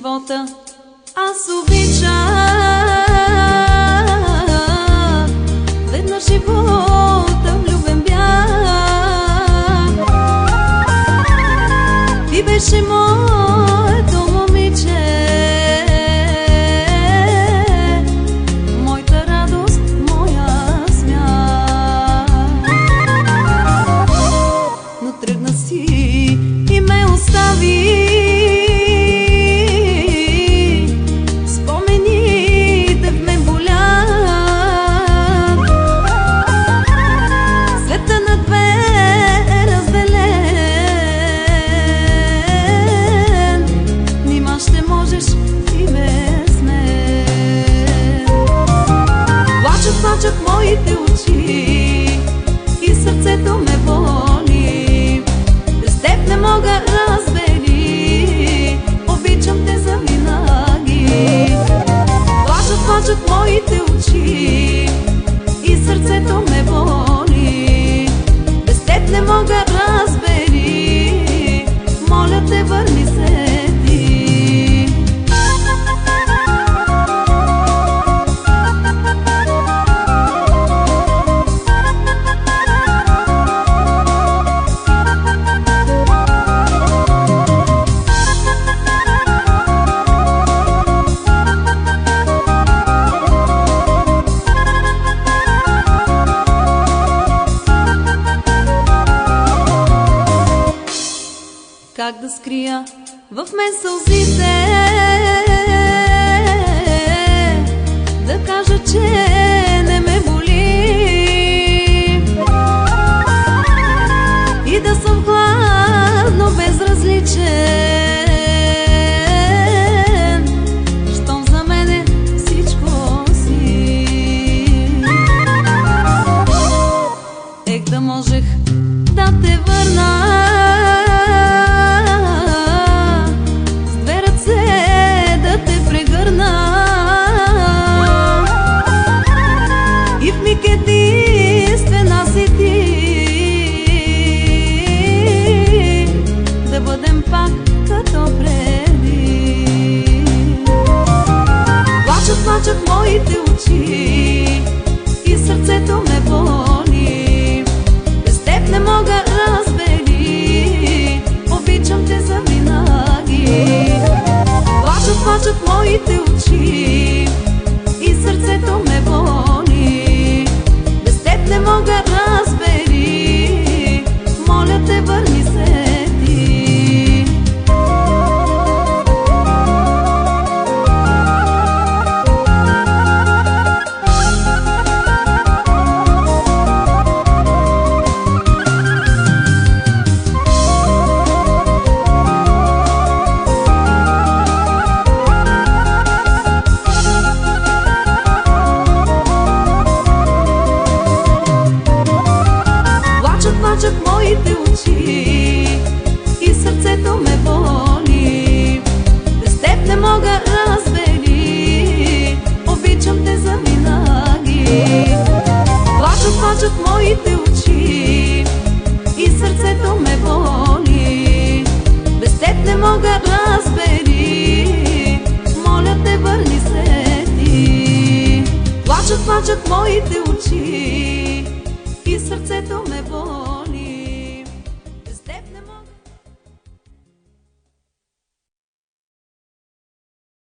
живота аз обичах. Веднъж живота влюбен бях. Ти беше моето момиче, моята радост, моя смях. Но тръгна си и ме остави. Плачат моите очи и сърцето ме боли. Без теб не мога, разбери, обичам те завинаги. Плачат моите очи и сърцето ме боли. Без теб не мога, разбери, моля те, върни се. Как да скрия в мен сълзите, да кажа, че не ме боли и да съм хладно безразличен, щом за мене всичко си. Ех, да можех да те върна и в миг единствена си ти, да бъдем пак като преди. Плачат моите очи и сърцето ме боли. Без теб не мога, разбери, обичам те завинаги. Плачат моите очи и сърцето ме боли. Без теб не мога, разбери, моля те, върни се ти. Плачат моите очи и сърцето ме боли. Без теб не мога, разбери, обичам те завинаги. Плачат моите очи и сърцето ме боли. Без теб не мога, разбери, моля те, върни се ти. Плачат моите очи и сърцето ме боли.